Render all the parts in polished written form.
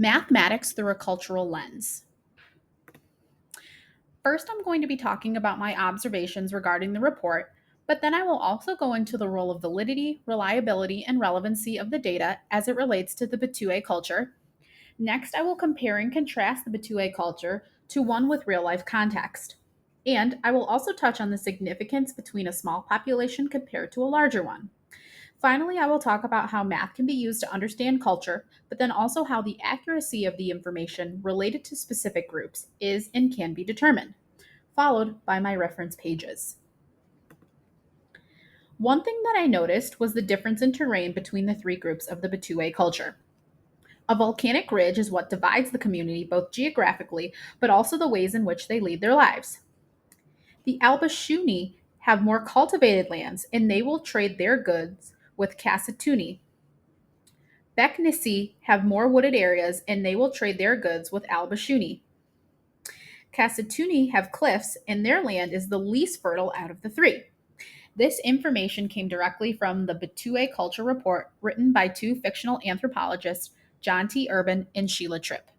Mathematics through a cultural lens. First, I'm going to be talking about my observations regarding the report, but then I will also go into the role of validity, reliability, and relevancy of the data as it relates to the Betue culture. Next, I will compare and contrast the Betue culture to one with real life context. And I will also touch on the significance between a small population compared to a larger one. Finally, I will talk about how math can be used to understand culture, but then also how the accuracy of the information related to specific groups is and can be determined, followed by my reference pages. One thing that I noticed was the difference in terrain between the three groups of the Betue culture. A volcanic ridge is what divides the community both geographically, but also the ways in which they lead their lives. The Albashuni have more cultivated lands, and they will trade their goods with Casatuni. Beknisi have more wooded areas, and they will trade their goods with Albashuni. Casatuni have cliffs, and their land is the least fertile out of the three. This information came directly from the Betue Culture Report written by two fictional anthropologists, John T. Urban and Sheila Tripp.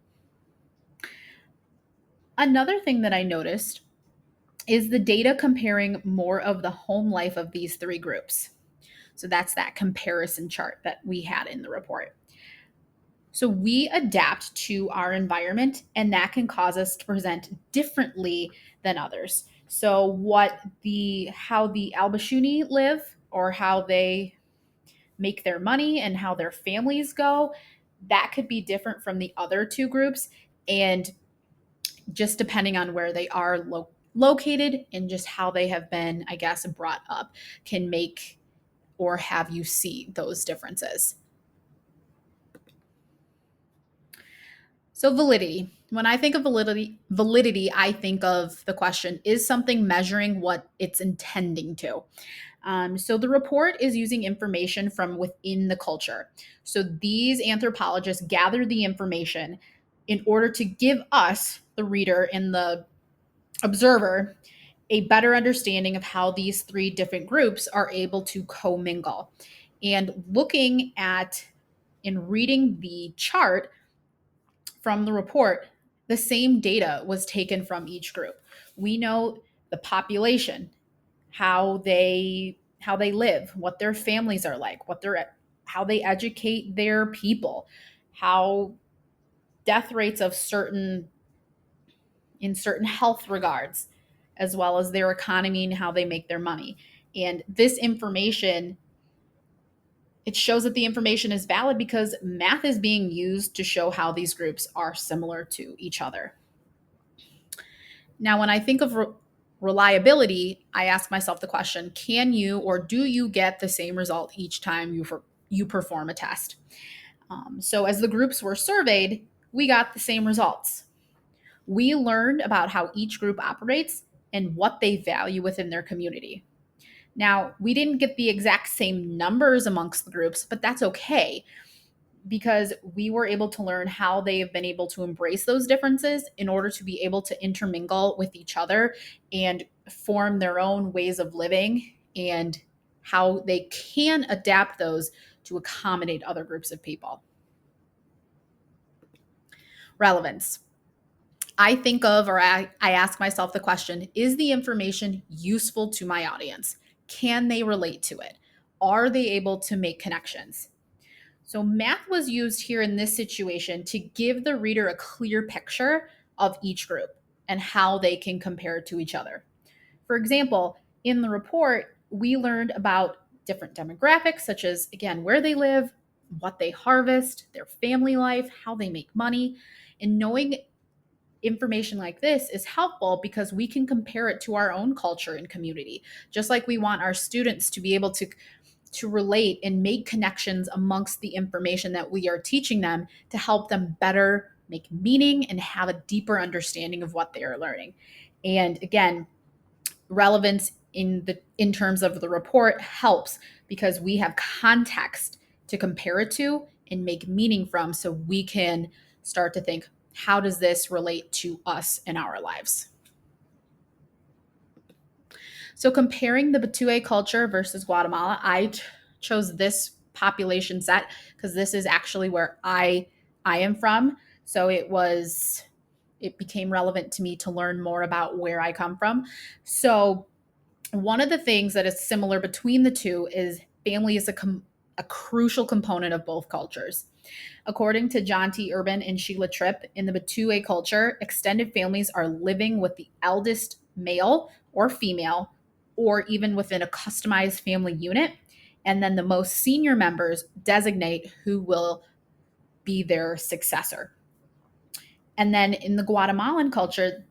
Another thing that I noticed is the data comparing more of the home life of these three groups. So that's that comparison chart that we had in the report. So we adapt to our environment, and that can cause us to present differently than others. So how the Albashuni live or how they make their money and how their families go, that could be different from the other two groups. And just depending on where they are located and just how they have been, I guess, brought up, can make or have you see those differences. So validity. When I think of validity, I think of the question, is something measuring what it's intending to? So the report is using information from within the culture. So these anthropologists gather the information in order to give us, the reader and the observer, a better understanding of how these three different groups are able to commingle. And looking at and reading the chart from the report, the same data was taken from each group. We know the population, how they live, what their families are like, how they educate their people, how death rates of certain health regards, as well as their economy and how they make their money. And this information, it shows that the information is valid because math is being used to show how these groups are similar to each other. Now, when I think of reliability, I ask myself the question, can you or do you get the same result each time you perform a test? So as the groups were surveyed, we got the same results. We learned about how each group operates and what they value within their community. Now, we didn't get the exact same numbers amongst the groups, but that's okay because we were able to learn how they have been able to embrace those differences in order to be able to intermingle with each other and form their own ways of living and how they can adapt those to accommodate other groups of people. Relevance. I think of or I ask myself the question, is the information useful to my audience? Can they relate to it? Are they able to make connections? So math was used here in this situation to give the reader a clear picture of each group and how they can compare to each other. For example, in the report, we learned about different demographics, such as, again, where they live, what they harvest, their family life, how they make money. And knowing information like this is helpful because we can compare it to our own culture and community, just like we want our students to be able to relate and make connections amongst the information that we are teaching them to help them better make meaning and have a deeper understanding of what they are learning. And again, relevance in terms of the report helps because we have context to compare it to and make meaning from, so we can start to think, how does this relate to us in our lives? So comparing the Betue culture versus Guatemala, I chose this population set because this is actually where I am from. So it became relevant to me to learn more about where I come from. So one of the things that is similar between the two is family is a crucial component of both cultures. According to John T. Urban and Sheila Tripp, in the Batue culture, extended families are living with the eldest male or female, or even within a customized family unit. And then the most senior members designate who will be their successor. And then in the Guatemalan culture,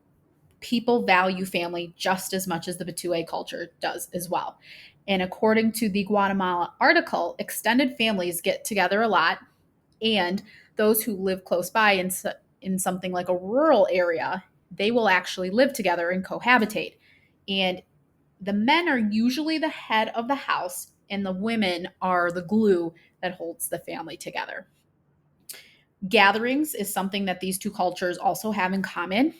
people value family just as much as the Batue culture does as well. And according to the Guatemala article, extended families get together a lot, and those who live close by in something like a rural area, they will actually live together and cohabitate. And the men are usually the head of the house, and the women are the glue that holds the family together. Gatherings is something that these two cultures also have in common.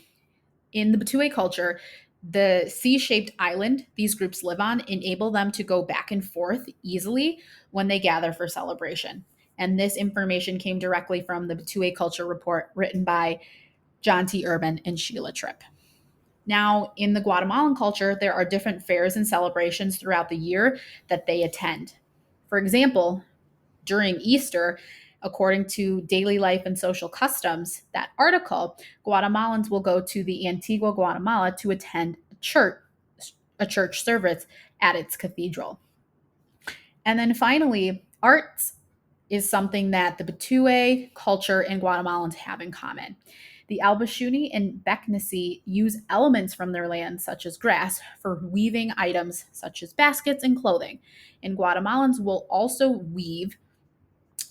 In the Batue culture, the C-shaped island these groups live on enable them to go back and forth easily when they gather for celebration. And this information came directly from the Batue culture report written by John T. Urban and Sheila Tripp. Now, in the Guatemalan culture, there are different fairs and celebrations throughout the year that they attend. For example, during Easter, according to Daily Life and Social Customs, that article, Guatemalans will go to the Antigua Guatemala to attend a church service at its cathedral. And then finally, arts is something that the Batue culture and Guatemalans have in common. The Albashuni and Beknesi use elements from their land, such as grass, for weaving items such as baskets and clothing. And Guatemalans will also weave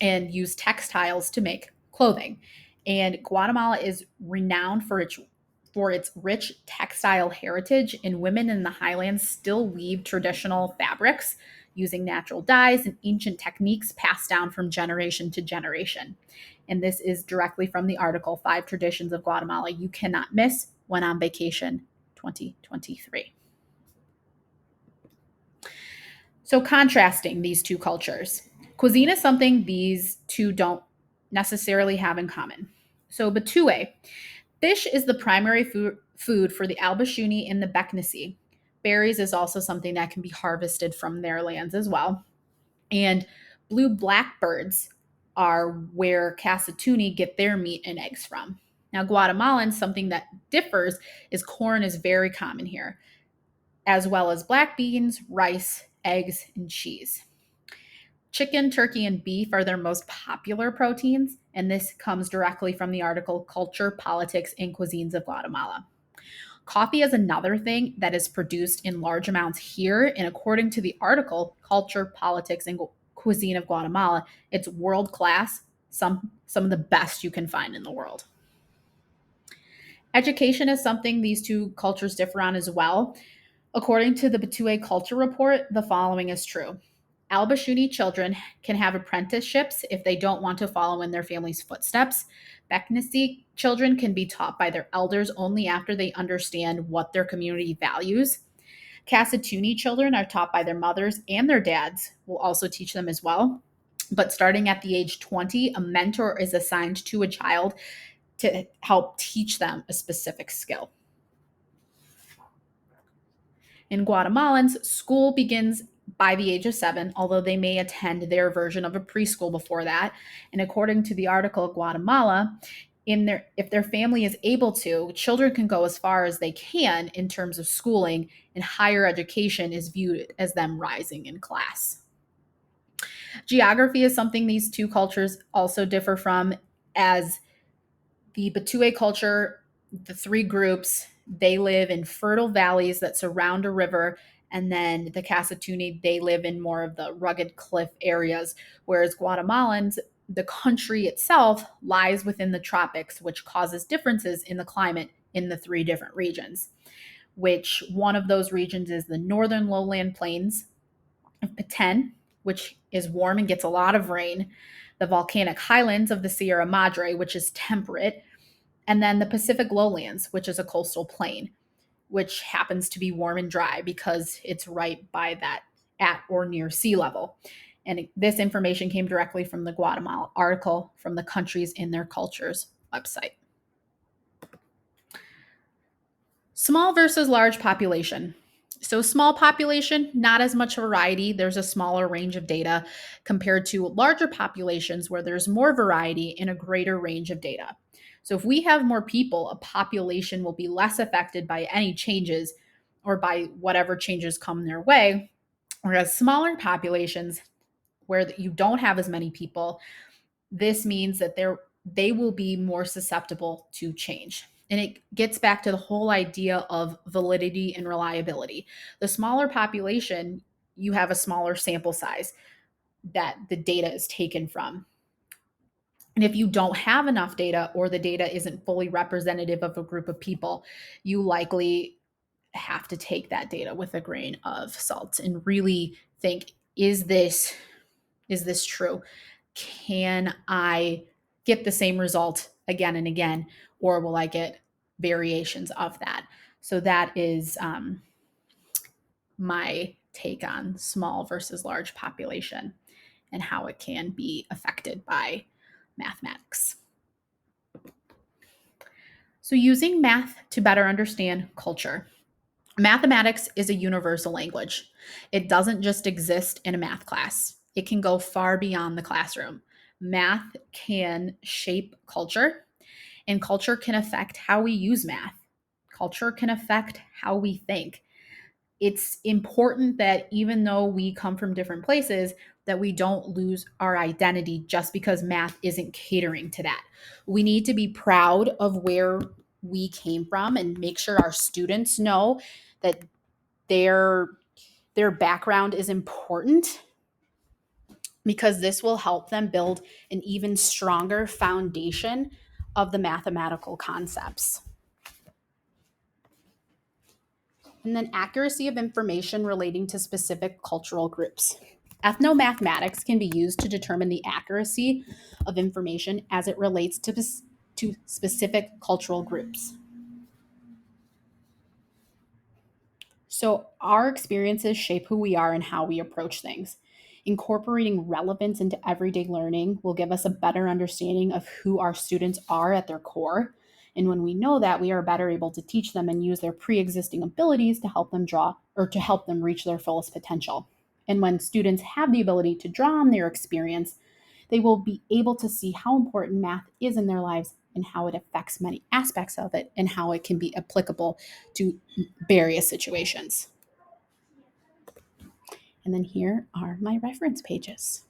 and use textiles to make clothing. And Guatemala is renowned for its rich textile heritage, and women in the highlands still weave traditional fabrics using natural dyes and ancient techniques passed down from generation to generation. And this is directly from the article 5 Traditions of Guatemala You Cannot Miss When on Vacation 2023. So, contrasting these two cultures, cuisine is something these two don't necessarily have in common. So, Batue, fish is the primary food for the Albashuni and the Beknesi. Berries is also something that can be harvested from their lands as well. And blue blackbirds are where Casatuni get their meat and eggs from. Now, Guatemalan, something that differs is corn is very common here, as well as black beans, rice, eggs, and cheese. Chicken, turkey, and beef are their most popular proteins, and this comes directly from the article Culture, Politics, and Cuisines of Guatemala. Coffee is another thing that is produced in large amounts here, and according to the article Culture, Politics, and Cuisine of Guatemala, it's world class, some of the best you can find in the world. Education is something these two cultures differ on as well. According to the Batue Culture Report, the following is true. Albashuni children can have apprenticeships if they don't want to follow in their family's footsteps. Beknesi children can be taught by their elders only after they understand what their community values. Casatuni children are taught by their mothers, and their dads will also teach them as well. But starting at the age 20, a mentor is assigned to a child to help teach them a specific skill. In Guatemalans, school begins by the age of 7, although they may attend their version of a preschool before that. And according to the article Guatemala, if their family is able to, children can go as far as they can in terms of schooling, and higher education is viewed as them rising in class. Geography is something these two cultures also differ from, as the Batue culture, the three groups, they live in fertile valleys that surround a river. And then the Casatuni, they live in more of the rugged cliff areas, whereas Guatemalans, the country itself lies within the tropics, which causes differences in the climate in the three different regions, which one of those regions is the northern lowland plains of Petén, which is warm and gets a lot of rain, the volcanic highlands of the Sierra Madre, which is temperate, and then the Pacific lowlands, which is a coastal plain, which happens to be warm and dry because it's right by that at or near sea level. And this information came directly from the Guatemala article from the countries in their cultures website. Small versus large population. So, small population, not as much variety. There's a smaller range of data compared to larger populations where there's more variety and a greater range of data. So, if we have more people, a population will be less affected by any changes or by whatever changes come their way. Whereas smaller populations, where you don't have as many people, this means that they will be more susceptible to change. And it gets back to the whole idea of validity and reliability. The smaller population, you have a smaller sample size that the data is taken from. And if you don't have enough data or the data isn't fully representative of a group of people, you likely have to take that data with a grain of salt and really think, is this true? Can I get the same result again and again, or will I get variations of that? So that is my take on small versus large population and how it can be affected by mathematics. So, using math to better understand culture. Mathematics is a universal language. It doesn't just exist in a math class, it can go far beyond the classroom. Math can shape culture, and culture can affect how we use math. Culture can affect how we think. It's important that even though we come from different places, that we don't lose our identity just because math isn't catering to that. We need to be proud of where we came from and make sure our students know that their background is important, because this will help them build an even stronger foundation of the mathematical concepts. And then accuracy of information relating to specific cultural groups. Ethnomathematics can be used to determine the accuracy of information as it relates to specific cultural groups. So, our experiences shape who we are and how we approach things. Incorporating relevance into everyday learning will give us a better understanding of who our students are at their core. And when we know that, we are better able to teach them and use their pre existing abilities to help them draw or to help them reach their fullest potential. And when students have the ability to draw on their experience, they will be able to see how important math is in their lives and how it affects many aspects of it and how it can be applicable to various situations. And then here are my reference pages.